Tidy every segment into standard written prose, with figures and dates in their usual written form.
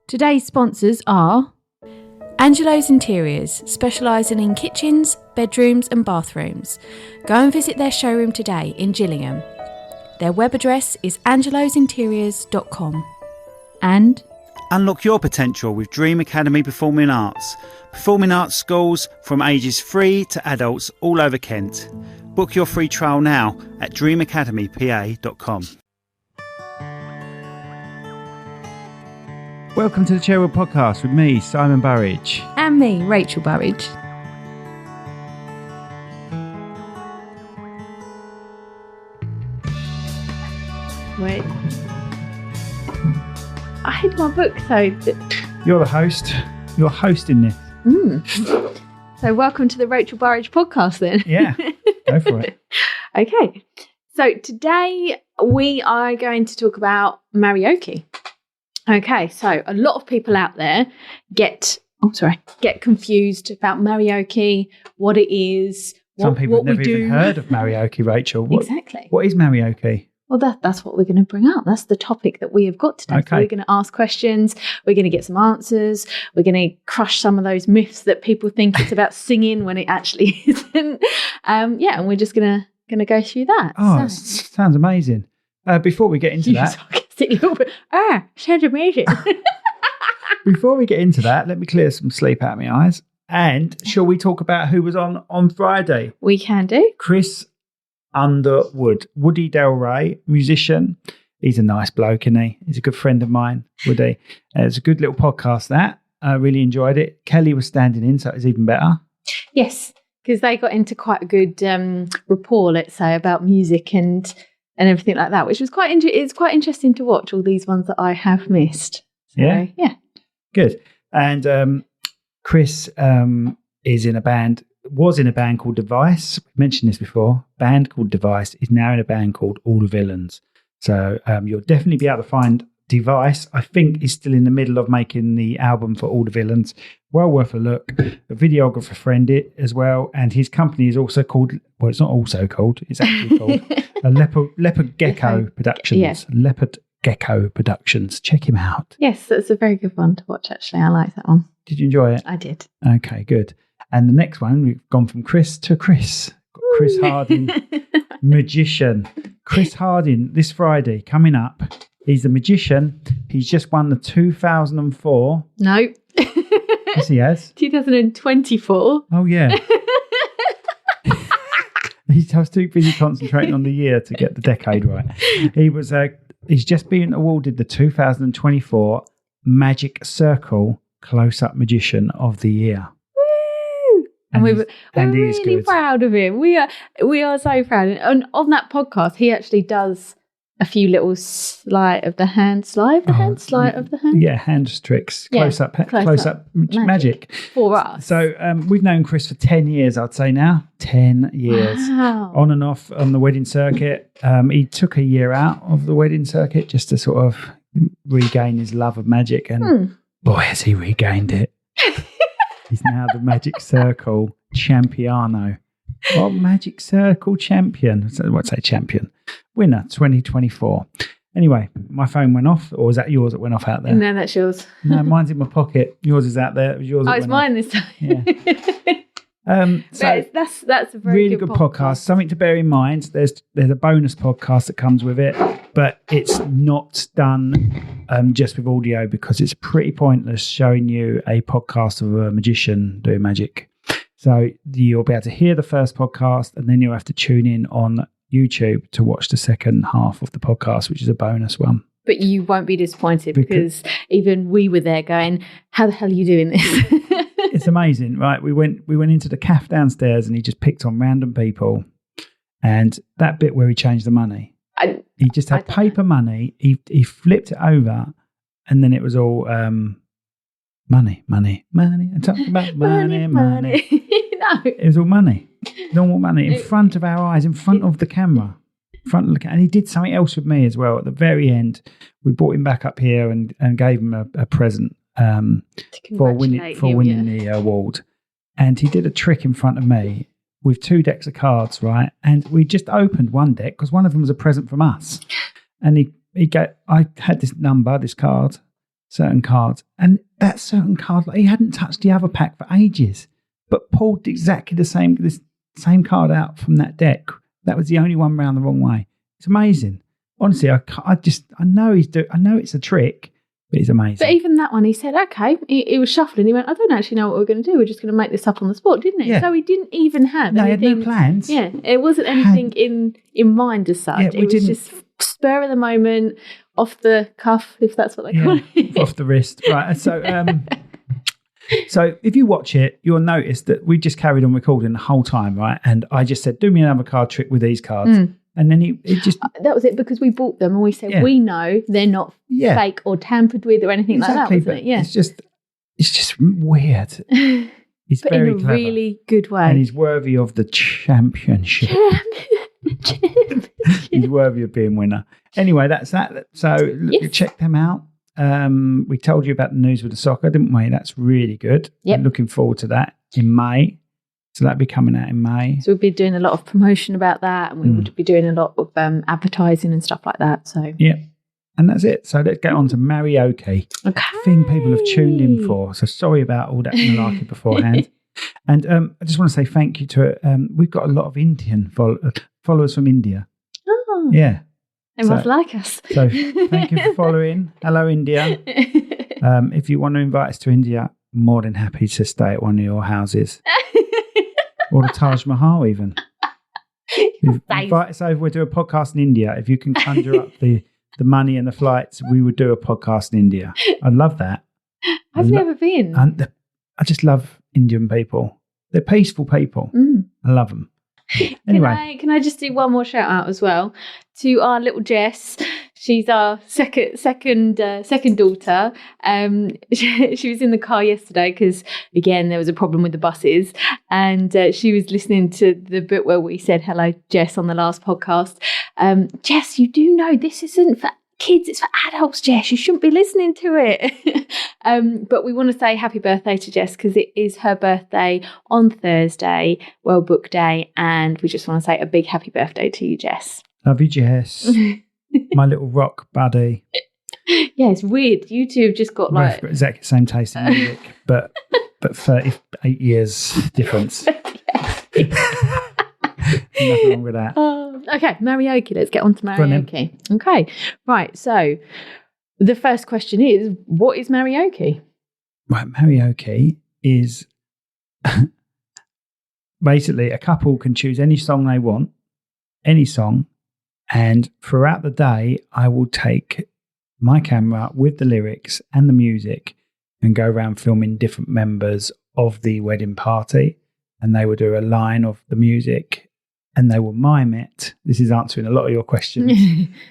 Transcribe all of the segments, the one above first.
Today's sponsors are Angelo's Interiors, specialising in kitchens, bedrooms and bathrooms. Go and visit their showroom today in Gillingham. Their web address is angelosinteriors.com. And unlock your potential with Dream Academy Performing Arts. Performing arts schools from ages 3 to adults all over Kent. Book your free trial now at dreamacademypa.com. Welcome to the Chairwheel Podcast with me, Simon Burridge. and me, Rachel Burridge. Wait. I hid my book, so... You're the host. You're hosting this. So welcome to the Rachel Burridge podcast then. Yeah, go for it. Okay. So today we are going to talk about Marryoke. Okay, so a lot of people out there get confused about Marryoke, what it is, Some people have what we never do. even heard of Marryoke, Rachel. Exactly. What is Marryoke? Well, that's what we're going to bring up. That's the topic that we have got today. Okay. So we're going to ask questions. We're going to get some answers. We're going to crush some of those myths that people think it's about singing when it actually isn't. And we're just going to go through that. Oh, sounds amazing. Before we get into that, sounds amazing. Before we get into that, let me clear some sleep out of my eyes. And shall we talk about who was on Friday? We can do. Chris Underwood, Woody Del Rey, musician. He's a nice bloke, isn't he? He's a good friend of mine, Woody. It's a good little podcast, that. I really enjoyed it. Kelly was standing in, so it was even better. Yes, because they got into quite a good rapport, let's say, about music and everything like that, which was it's quite interesting to watch all these ones that I have missed. So, yeah. Good. And Chris was in a band called Device. We mentioned this before. Band called Device is now in a band called All the Villains. So you'll definitely be able to find Device. I think he's still in the middle of making the album for All the Villains. Well worth a look. A videographer friend it as well. And his company is also called, well, it's not also called, it's actually called Leopard Gecko Productions. Yeah. Leopard Gecko Productions. Check him out. Yes, that's a very good one to watch, actually. I like that one. Did you enjoy it? I did. Okay, good. And the next one, we've gone from Chris to Chris. Got Chris Harding, magician. Chris Harding, this Friday, coming up. He's a magician. He's just won the 2004. No. Yes, he has. 2024. Oh, yeah. I was too busy concentrating on the year to get the decade right. He's just been awarded the 2024 Magic Circle Close-Up Magician of the Year. And we're really proud of him. We are so proud. And on that podcast, he actually does a few little sleight of the hand. Yeah, hand tricks, close-up magic for us. So we've known Chris for 10 years, I'd say now. 10 years. Wow. On and off on the wedding circuit. He took a year out of the wedding circuit just to sort of regain his love of magic. And boy, has he regained it. He's now the Magic Circle Champiano. Well, Magic Circle champion. What's a champion? Winner 2024. Anyway, my phone went off, or was that yours that went off out there? No, that's yours. No, mine's in my pocket. Yours is out there. It was yours. Oh, it's mine this time. Yeah. So that's a very really good podcast. Something to bear in mind. There's a bonus podcast that comes with it, but it's not done just with audio because it's pretty pointless showing you a podcast of a magician doing magic. So you'll be able to hear the first podcast and then you'll have to tune in on YouTube to watch the second half of the podcast, which is a bonus one. But you won't be disappointed because even we were there going, how the hell are you doing this? It's amazing, right? We went into the cafe downstairs and he just picked on random people. And that bit where he changed the money, he just had paper money. He flipped it over and then it was all money. I'm talking about money. No. It was all money. Normal money in front of our eyes, in front of the camera. And he did something else with me as well. At the very end, we brought him back up here and gave him a present for winning the award. And he did a trick in front of me with 2 decks of cards, right? And we just opened one deck because one of them was a present from us. And I had this card, certain cards. And that certain card, like, he hadn't touched the other pack for ages, but pulled exactly the same card out from that deck. That was the only one round the wrong way. It's amazing. Honestly, I know I know it's a trick, but it's amazing. But even that one, he said, okay, he was shuffling. He went, I don't actually know what we're going to do. We're just going to make this up on the spot, didn't he? Yeah. So he didn't even have anything. He had no plans. Yeah, it wasn't anything in mind as such. Yeah, it was just spur of the moment, off the cuff, if that's what they call it. Off the wrist. Right. So, so if you watch it, you'll notice that we just carried on recording the whole time, right? And I just said, do me another card trick with these cards. And then it just... That was it, because we bought them and we said, we know they're not fake or tampered with or anything like that, wasn't it? Yeah. It's just weird. He's but very in a clever. Really good way. And he's worthy of the championship. He's worthy of being winner. Anyway, that's that. So check them out. We told you about the news with the soccer, didn't we? That's really good. Yep. I'm looking forward to that in May. So that'll be coming out in May. So we'll be doing a lot of promotion about that, and we would be doing a lot of advertising and stuff like that. So and that's it. So let's get on to Marryoke. Okay. Thing people have tuned in for. So sorry about all that malarkey beforehand. And I just want to say thank you to we've got a lot of Indian followers from India. Oh, yeah. They must like us. So thank you for following. Hello, India. If you want to invite us to India, more than happy to stay at one of your houses. Or the Taj Mahal, even. Invite us over. We'll do a podcast in India. If you can conjure up the money and the flights, we would do a podcast in India. I'd love that. I've never been. I just love Indian people. They're peaceful people. I love them. Anyway. Can I just do one more shout out as well to our little Jess? She's our second daughter. She was in the car yesterday because, again, there was a problem with the buses, and she was listening to the bit where we said hello, Jess, on the last podcast. Jess, you do know this isn't for kids, it's for adults, Jess. You shouldn't be listening to it. But we want to say happy birthday to Jess because it is her birthday on Thursday, World Book Day, and we just want to say a big happy birthday to you, Jess. Love you, Jess. My little rock buddy. Yeah, it's weird. You two have just got like exactly the same taste in music, but 38 years difference. Nothing wrong with that. Okay, Marryoke. Let's get on to Marryoke. Okay, right. So the first question is, what is Marryoke? Right, Marryoke is basically a couple can choose any song they want, any song. And throughout the day, I will take my camera with the lyrics and the music and go around filming different members of the wedding party. And they will do a line of the music and they will mime it. This is answering a lot of your questions.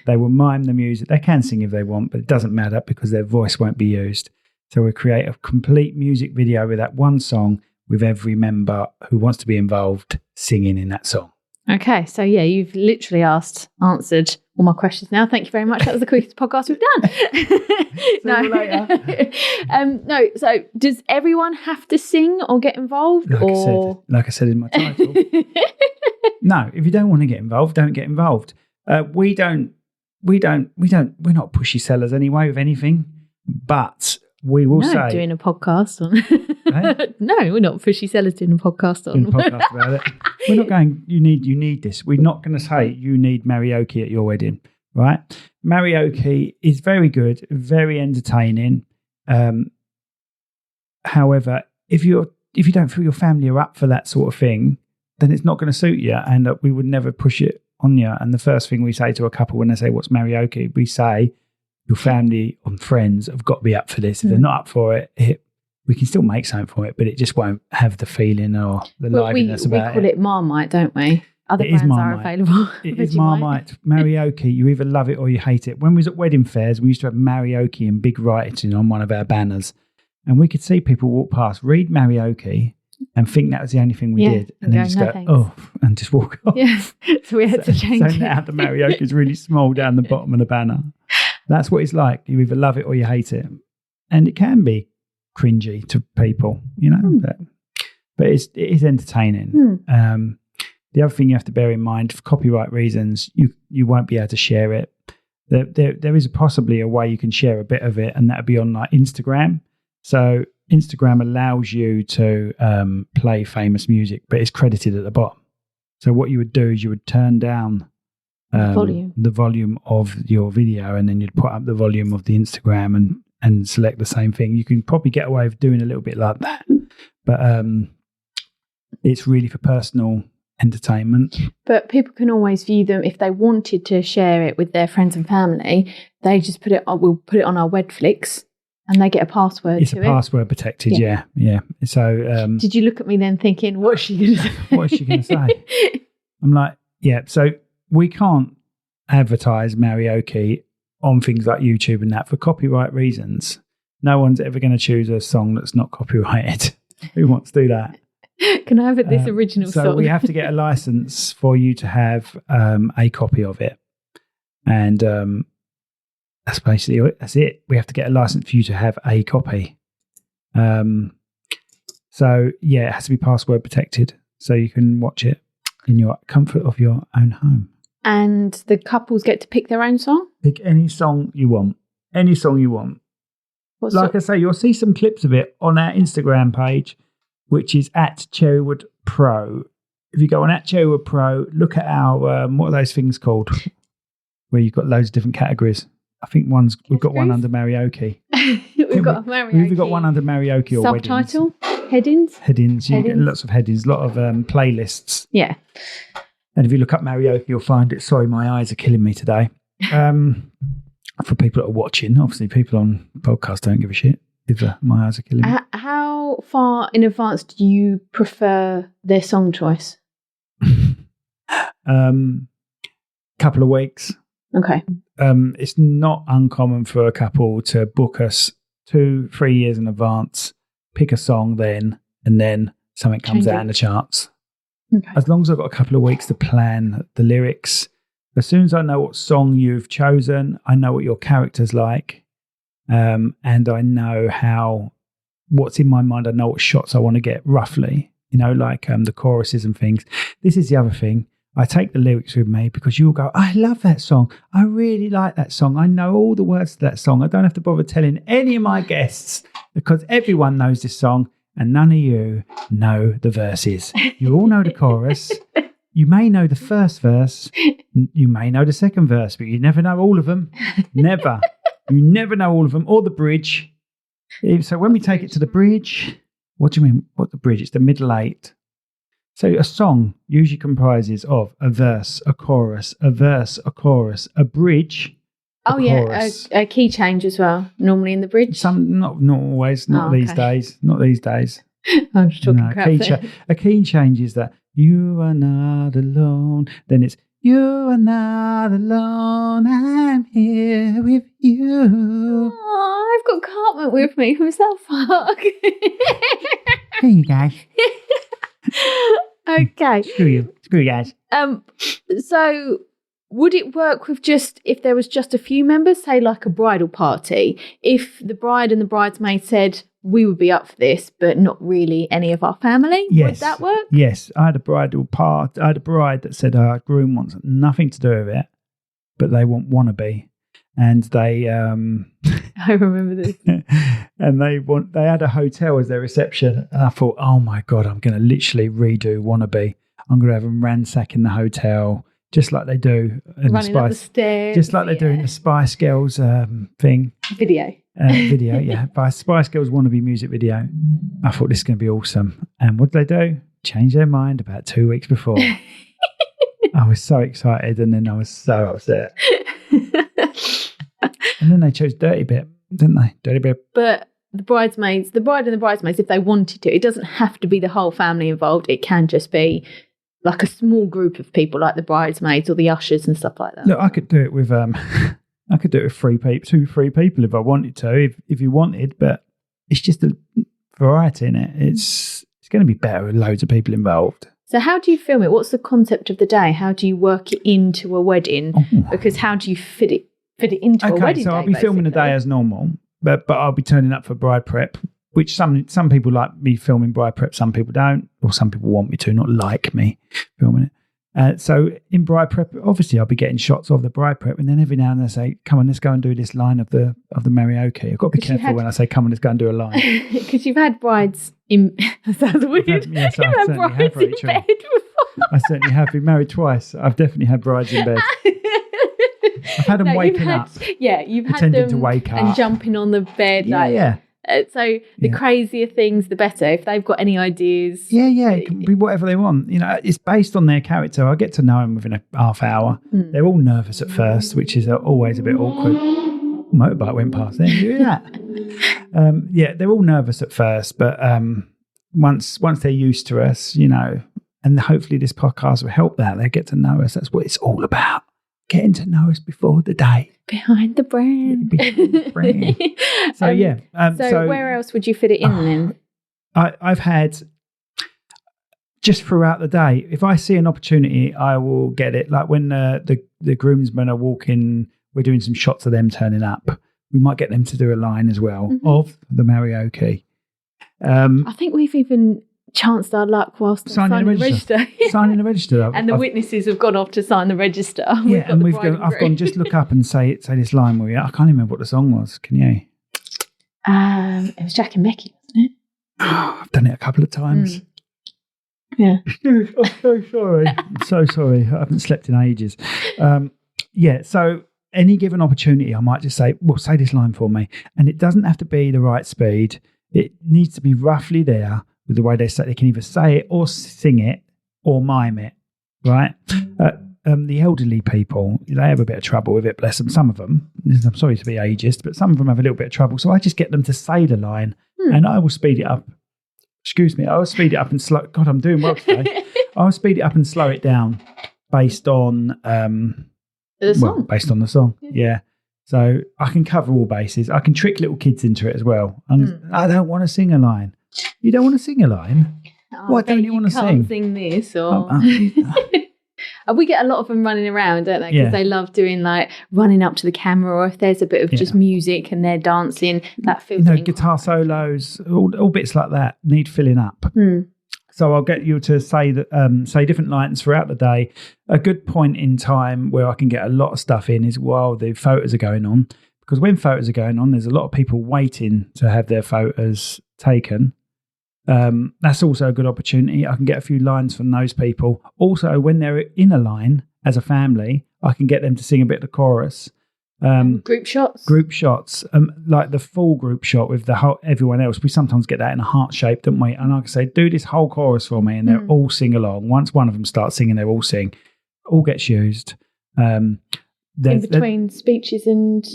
They will mime the music. They can sing if they want, but it doesn't matter because their voice won't be used. So we'll create a complete music video with that one song with every member who wants to be involved singing in that song. Okay, so yeah, you've literally answered all my questions now. Thank you very much. That was the quickest podcast we've done. See you later. No, so does everyone have to sing or get involved? Like I said in my title. No, if you don't want to get involved, don't get involved. We're not pushy sellers anyway with anything, but we will say doing a podcast on. No, we're not pushy sellers doing a podcast on. Doing a podcast about it. We're not going, you need this. We're not going to say you need Marryoke at your wedding, right? Marryoke is very good, very entertaining. However, if you don't feel your family are up for that sort of thing, then it's not going to suit you, and we would never push it on you. And the first thing we say to a couple when they say, what's Marryoke? We say, your family and friends have got to be up for this. If they're not up for it, we can still make something for it, but it just won't have the feeling or the liveliness about it. We call it Marmite, don't we? Other brands are available. It is Marmite. Marryoke, you either love it or you hate it. When we was at wedding fairs, we used to have Marryoke in big writing on one of our banners. And we could see people walk past, read Marryoke, and think that was the only thing we did. And then just go, and just walk off. Yeah. So we had to change it. So now the Marryoke is really small down the bottom of the banner. That's what it's like. You either love it or you hate it. And it can be cringy to people, but it is entertaining. The other thing you have to bear in mind, for copyright reasons, you won't be able to share it. there is possibly a way you can share a bit of it, and that would be on like Instagram. So Instagram allows you to play famous music, but it's credited at the bottom. So what you would do is you would turn down the volume of your video, and then you'd put up the volume of the Instagram and select the same thing. You can probably get away with doing a little bit like that, but it's really for personal entertainment. But people can always view them if they wanted to share it with their friends and family. They just we'll put it on our Webflix, and they get a password. It's password protected, yeah. So, did you look at me then thinking, what's she going to say? What is she going to say? I'm like, yeah. So we can't advertise Marryoke on things like YouTube and that for copyright reasons. No one's ever going to choose a song that's not copyrighted. Who wants to do that? Can I have this original song? So we have to get a license for you to have a copy of it. And that's basically it. That's it. We have to get a license for you to have a copy. So, yeah, it has to be password protected so you can watch it in your comfort of your own home. And the couples get to pick their own song? Pick any song you want. Any song you want. I say, you'll see some clips of it on our Instagram page, which is at Cherrywood Pro. If you go on at Cherrywood Pro, look at our, what are those things called? Where you've got loads of different categories. I think we've got one under Marryoke. We've got Marryoke. We've got one under Marryoke or subtitle? Weddings. Headings? Headings. You get lots of headings, a lot of playlists. Yeah. And if you look up Marryoke, you'll find it. Sorry, my eyes are killing me today. For people that are watching, obviously people on podcasts don't give a shit if my eyes are killing me. How far in advance do you prefer their song choice? Couple of weeks. Okay. It's not uncommon for a couple to book us 2-3 years in advance, pick a song then, and then something comes out in the charts. Okay. As long as I've got a couple of weeks to plan the lyrics, as soon as I know what song you've chosen, I know what your character's like, and I know what's in my mind. I know what shots I want to get roughly, like the choruses and things. This is the other thing. I take the lyrics with me because you'll go, I love that song. I really like that song. I know all the words to that song. I don't have to bother telling any of my guests because everyone knows this song and none of you know the verses. You all know the chorus. You may know the first verse. You may know the second verse, but you never know all of them. Never. You never know all of them or the bridge. So when we take it to the bridge, what do you mean? What the bridge? It's the middle eight. So a song usually comprises of a verse, a chorus, a verse, a chorus, a bridge. Chorus. A key change as well. Normally in the bridge. Some not always, not these days. Not these days. I'm just talking crap. A key change is that you are not alone. Then it's you are not alone. I'm here with you. Oh, I've got Cartman with me. Who's that fuck? Here you go. Okay. Screw you guys. So would it work with if there was just a few members, say like a bridal party, if the bride and the bridesmaid said we would be up for this, but not really any of our family? Yes. Would that work? Yes. I had a bridal part. I had a bride that said our groom wants nothing to do with it, but they want wannabe. And they I remember this. And they had a hotel as their reception. And I thought, oh my God, I'm going to literally redo Wannabe. I'm going to have them ransacking the hotel, just like they do in Running up the stairs. Just like they do in the Spice Girls thing. Video, yeah. By Spice Girls Wannabe music video. I thought this is going to be awesome. And what did they do? Change their mind about 2 weeks before. I was so excited and then I was so upset. And then they chose Dirty Bit, didn't they? Dirty Bit. But the bride and the bridesmaids, if they wanted to, it doesn't have to be the whole family involved. It can just be like a small group of people, like the bridesmaids or the ushers and stuff like that. Look, I could do it with 3 people if I wanted to, if you wanted, but it's just a variety in it. It's going to be better with loads of people involved. So how do you film it? What's the concept of the day? How do you work it into a wedding? Oh. Because how do you fit it into a wedding day? So I'll be filming the day as normal, but I'll be turning up for bride prep, which some people like me filming bride prep, some people don't, or some people want me to, not like me filming it. So in bride prep, obviously I'll be getting shots of the bride prep, and then every now and then I say, "Come on, let's go and do this line of the Marryoke." I've got to be careful when I say, "Come on, let's go and do a line," because you've had brides in. That sounds weird. Yes, I certainly have, Rachel. Bed before. I certainly have been married twice. I've definitely had brides in bed. I've had them waking up. Yeah, you've had pretending them to wake up and jumping on the bed. So the crazier things, the better. If they've got any ideas. Yeah, it can be whatever they want. It's based on their character. I get to know them within a half hour. They're all nervous at first, which is always a bit awkward. Motorbike went past there. You hear that? They're all nervous at first, but once they're used to us, and hopefully this podcast will help that. They get to know us. That's what it's all about. Getting to know us before the day. Behind the brand. So where else would you fit it in then? I've had, just throughout the day, if I see an opportunity, I will get it. Like when the groomsmen are walking, we're doing some shots of them turning up. We might get them to do a line as well of the Marryoke. I think we've even chanced our luck whilst signing the register. Signing the register. And the witnesses have gone off to sign the register. Yeah, and I've gone, just look up and say this line, will you? I can't remember what the song was. Can you? It was Jack and Becky, wasn't it? I've done it a couple of times. Yeah. I'm so sorry. I'm so sorry. I haven't slept in ages. So any given opportunity, I might just say, well, say this line for me. And it doesn't have to be the right speed. It needs to be roughly there with the way they say. They can either say it or sing it or mime it, right? The elderly people, they have a bit of trouble with it, bless them. Some of them, I'm sorry to be ageist, but some of them have a little bit of trouble. So I just get them to say the line and I will speed it up. Excuse me, I will speed it up and slow. God, I'm doing well today. I'll speed it up and slow it down based on the song. Based on the song, yeah. So I can cover all bases. I can trick little kids into it as well. I don't want to sing a line. You don't want to sing a line? Why don't you want to sing? Sing this or... We get a lot of them running around, don't they? Because they love doing like running up to the camera, or if there's a bit of just music and they're dancing, that feels guitar solos, all bits like that need filling up. So I'll get you to say different lines throughout the day. A good point in time where I can get a lot of stuff in is while the photos are going on, because when photos are going on, there's a lot of people waiting to have their photos taken. That's also a good opportunity. I can get a few lines from those people. Also, when they're in a line as a family, I can get them to sing a bit of the chorus. Group shots, like the full group shot with everyone else. We sometimes get that in a heart shape, don't we? And I can say, do this whole chorus for me, and they'll all sing along. Once one of them starts singing, they all sing. All gets used. In between speeches and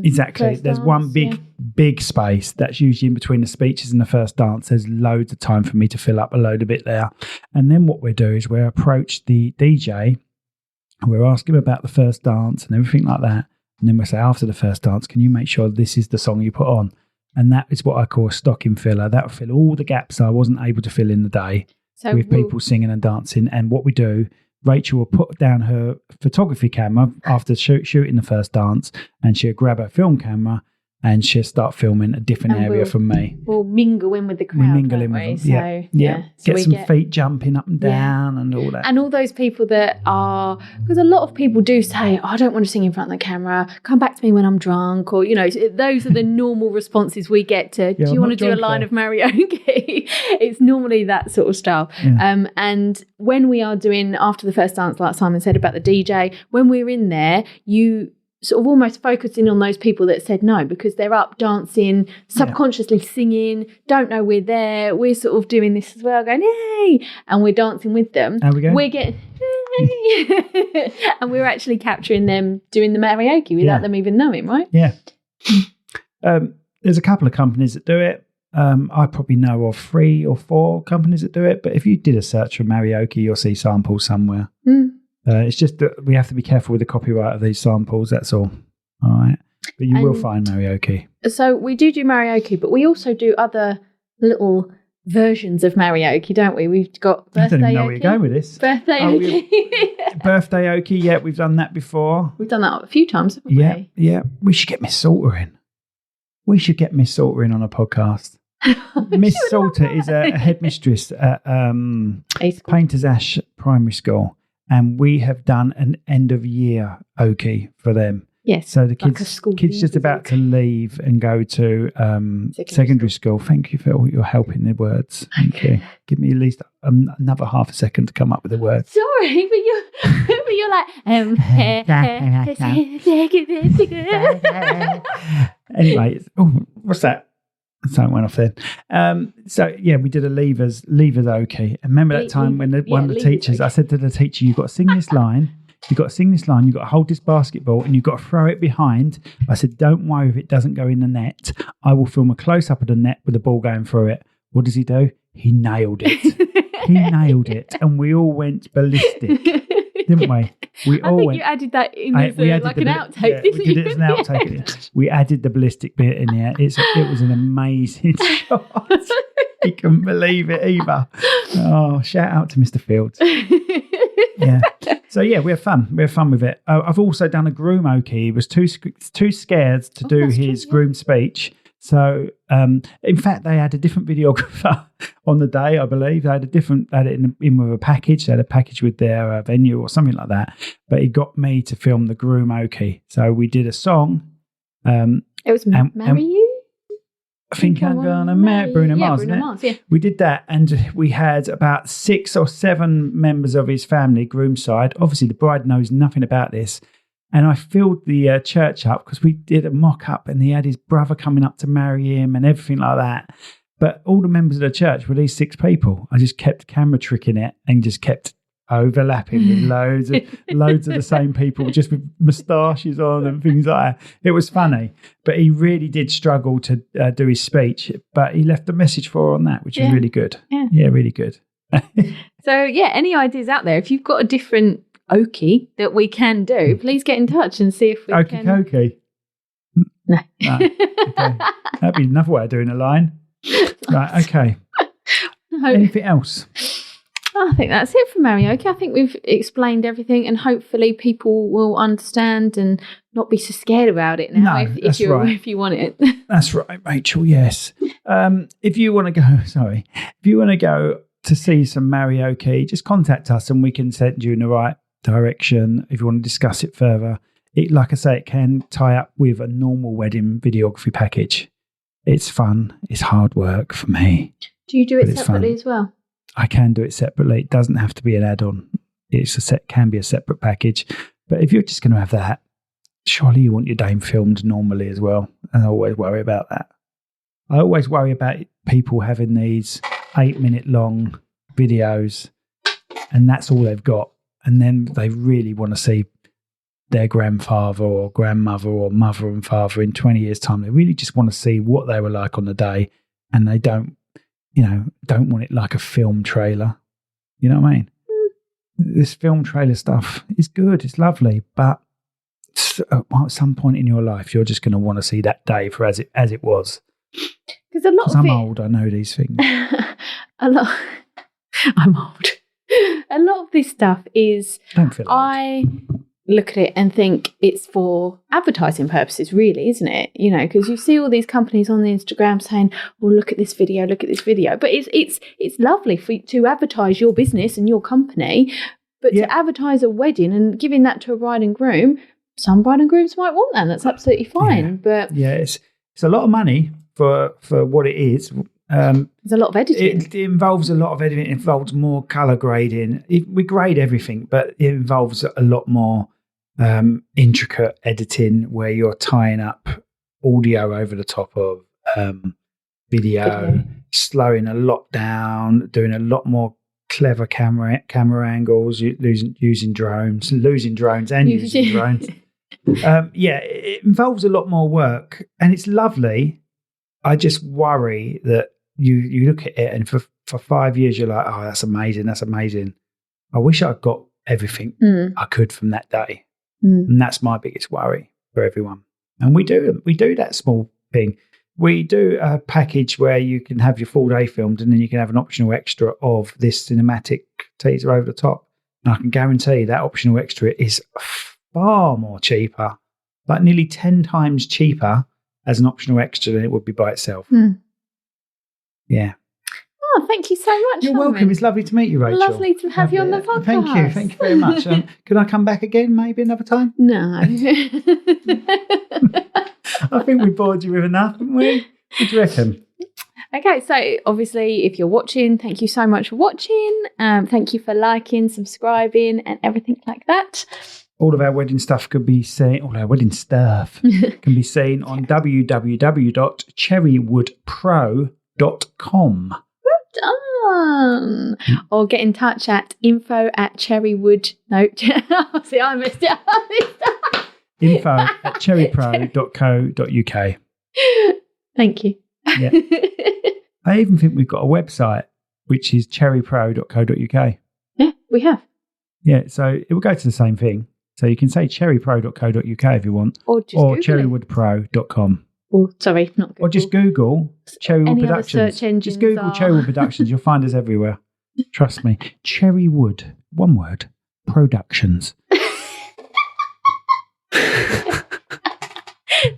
exactly. There's one big space that's usually in between the speeches and the first dance. There's loads of time for me to fill up a load of bit there. And then what we'll do is we'll approach the DJ. We'll ask him about the first dance and everything like that. And then we'll say, after the first dance, can you make sure this is the song you put on? And that is what I call a stocking filler. That will fill all the gaps I wasn't able to fill in the day with people singing and dancing. And what we do, Rachel will put down her photography camera after shooting the first dance, and she'll grab her film camera and she'll start filming a different area from me. We'll mingle in with the crowd. We mingle in with them. So get some feet jumping up and down and all that. And all those people that are, because a lot of people do say, I don't want to sing in front of the camera, come back to me when I'm drunk, or, those are the normal responses we get to, do you want to do a line of Marryoke? It's normally that sort of style. Yeah. And when we are doing, after the first dance, like Simon said about the DJ, when we're in there, you sort of almost focusing on those people that said no, because they're up dancing, subconsciously singing, don't know we're there. We're sort of doing this as well, going, yay, and we're dancing with them. How we go? We're getting, and we're actually capturing them doing the Marryoke without them even knowing, right? Yeah. There's a couple of companies that do it. I probably know of 3 or 4 companies that do it, but if you did a search for Marryoke, you'll see samples somewhere. It's just that we have to be careful with the copyright of these samples, that's all. All right. But you will find Marryoke. So we do Marryoke, but we also do other little versions of Marryoke, don't we? We've got birthday. I don't even know where you're going with this. Birthday Birthday Oke, yeah, we've done that before. We've done that a few times, haven't we? Yeah. We should get Miss Salter in. We should get Miss Salter in on a podcast. Miss Salter is a headmistress at Painter's Ash Primary School. and we have done an end of year Oki for them. Yes. So the like kids just about to leave and go to secondary school. Thank you for all your help in the words. Thank you. Give me at least another half a second to come up with the words. Sorry, but you're like Anyway, what's that? Something went off then. So yeah, we did a levers Oki. And remember that time when one of the teachers, I said to the teacher, "You've got to sing this line. You've got to sing this line. You've got to hold this basketball, and you've got to throw it behind." I said, "Don't worry if it doesn't go in the net. I will film a close up of the net with the ball going through it." What does he do? He nailed it. He nailed it, and we all went ballistic, didn't we? I think you added that in as like an outtake, didn't you? We did it as an outtake. We added the ballistic bit in there. It was an amazing shot. He couldn't believe it either. Oh, shout out to Mr. Fields. Yeah. So yeah, we have fun. We have fun with it. I've also done a groom Oki. He was too scared to do his groom speech. So, in fact, they had a different videographer on the day, I believe. They had it in with a package. They had a package with their venue or something like that. But he got me to film the groom Oki. So we did a song. It was Marry You? I think I'm gonna marry Bruno Mars, Bruno Mars, yeah. We did that, and we had about 6 or 7 members of his family, groom side. Obviously, the bride knows nothing about this. And I filled the church up because we did a mock-up and he had his brother coming up to marry him and everything like that. But all the members of the church were these 6 people. I just kept camera tricking it and just kept overlapping with loads of the same people, just with moustaches on and things like that. It was funny. But he really did struggle to do his speech. But he left a message for her on that, which is really good. Yeah, really good. So, yeah, any ideas out there? If you've got a different Oki that we can do, please get in touch and see if we can. Okie No. Okay. That'd be another way of doing a line. Right, okay. No. Anything else? I think that's it for Marryoke. I think we've explained everything and hopefully people will understand and not be so scared about it now if you want it. That's right, Rachel, yes. If you want to go to see some Marryoke, just contact us and we can send you in the right direction if you want to discuss it further. Like I say, it can tie up with a normal wedding videography package. It's fun. It's hard work for me. Do you do it separately as well? I can do it separately. It doesn't have to be an add-on. Can be a separate package. But if you're just going to have that, surely you want your dame filmed normally as well. And I always worry about that. I always worry about people having these 8-minute long videos and that's all they've got. And then they really want to see their grandfather or grandmother or mother and father in 20 years' time. They really just want to see what they were like on the day, and they don't want it like a film trailer. You know what I mean? This film trailer stuff is good, it's lovely, but at some point in your life, you're just going to want to see that day for as it was. Because I'm old, I know these things. I'm old. A lot of this stuff is, don't feel old. I look at it and think it's for advertising purposes, really, isn't it? You know, because you see all these companies on the Instagram saying, "Oh, look at this video," but it's lovely to advertise your business and your company, but to advertise a wedding and giving that to a bride and groom, some bride and grooms might want that. That's absolutely fine. But it's a lot of money for what it is. There's a lot of editing. It involves a lot of editing. It involves more colour grading. We grade everything, but it involves a lot more intricate editing where you're tying up audio over the top of video, slowing a lot down, doing a lot more clever camera angles, using drones and using drones. It involves a lot more work, and it's lovely. I just worry that you look at it and for 5 years you're like, oh, that's amazing. I wish I'd got everything I could from that day. And that's my biggest worry for everyone. And we do that small thing. We do a package where you can have your full day filmed and then you can have an optional extra of this cinematic teaser over the top. And I can guarantee that optional extra is far more cheaper, like nearly 10 times cheaper as an optional extra than it would be by itself. Yeah. Oh, thank you so much. You're Simon. welcome. It's lovely to meet you, Rachel. Lovely to have you on the podcast. Thank you. Thank you very much. Can I come back again maybe another time? No. I think we bored you with enough, haven't we? What do you reckon? Okay, so obviously if you're watching, thank you so much for watching. Thank you for liking, subscribing and everything like that. All of our wedding stuff can be seen, all our wedding stuff can be seen on www.cherrywoodpro.com. Done. Or get in touch at info@cherrywood. No, see, I missed it. info@cherrypro.co.uk. Thank you. Yeah. I even think we've got a website, which is cherrypro.co.uk. Yeah, we have. Yeah, so it will go to the same thing. So you can say cherrypro.co.uk if you want, or cherrywoodpro.com. Oh, sorry, not Google. Or just Google Cherrywood Any Productions. other search engines Just Google Cherrywood Productions. You'll find us everywhere. Trust me. Cherrywood, one word, Productions.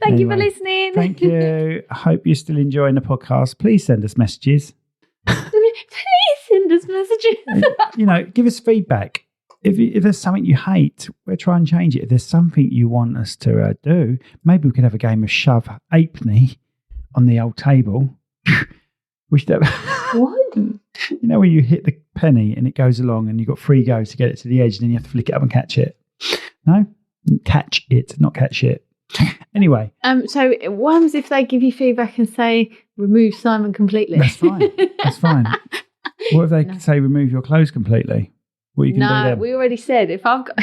Thank you for listening. Thank you. I hope you're still enjoying the podcast. Please send us messages. Please send us messages. Give us feedback. If there's something you hate, we'll try and change it. If there's something you want us to do, maybe we could have a game of shove halfpenny on the old table. We should have. What? When you hit the penny and it goes along and you've got 3 goes to get it to the edge and then you have to flick it up and catch it. No? Catch it, not catch it. Anyway. So what happens if they give you feedback and say, remove Simon completely? That's fine. That's fine. What if they say remove your clothes completely? What you can do then? We already said if I've got...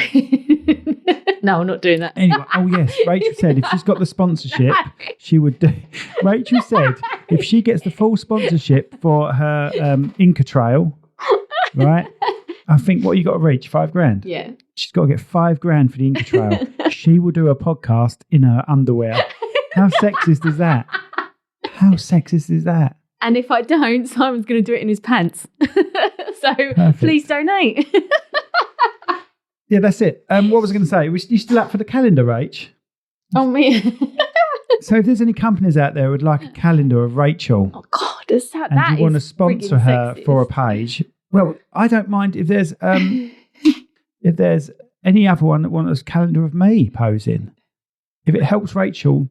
No, I'm not doing that. Anyway, oh yes, Rachel said if she's got the sponsorship, she would do... Rachel said if she gets the full sponsorship for her Inca Trail, right? I think what you got to reach, $5,000. Yeah. She's got to get $5,000 for the Inca Trail. She will do a podcast in her underwear. How sexist is that? How sexist is that? And if I don't, Simon's going to do it in his pants. So Perfect. Please donate. Yeah, that's it. What was I going to say? You still up for the calendar, Rach? Oh, me. So if there's any companies out there who would like a calendar of Rachel, Oh, God, is that and you want to sponsor her for a page, well, I don't mind if there's any other one that wants a calendar of me posing. If it helps Rachel,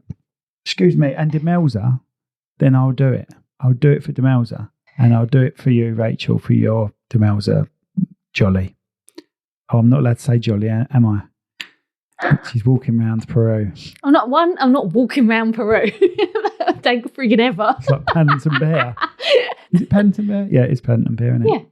and Demelza, then I'll do it. I'll do it for Demelza. And I'll do it for you, Rachel, for your Demelza jolly. Oh, I'm not allowed to say jolly, am I? She's walking around Peru. I'm not walking around Peru. Take friggin' ever. It's like Paddington Bear. Is it Paddington Bear? Yeah, it's Paddington Bear, isn't it? Yeah.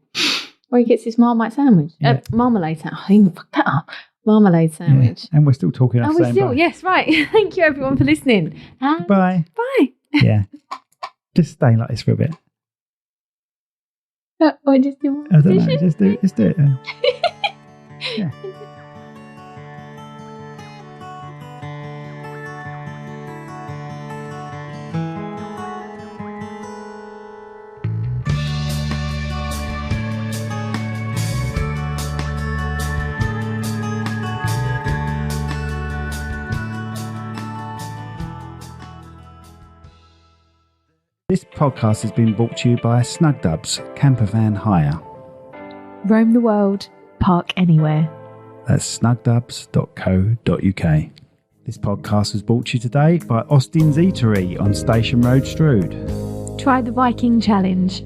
Where he gets his Marmite sandwich. Yeah. Marmalade sandwich. I even fucked that up. Marmalade sandwich. Yeah. And we're still talking. Oh, we're still, bye. Yes, right. Thank you everyone for listening. And bye. Bye. Yeah. Just stay like this for a bit. Or just do I don't know. Just do it. Yeah. This podcast has been brought to you by Snug Dubs Camper Van Hire. Roam the world, park anywhere. That's snugdubs.co.uk. This podcast was brought to you today by Austin's Eatery on Station Road, Strood. Try the Viking Challenge.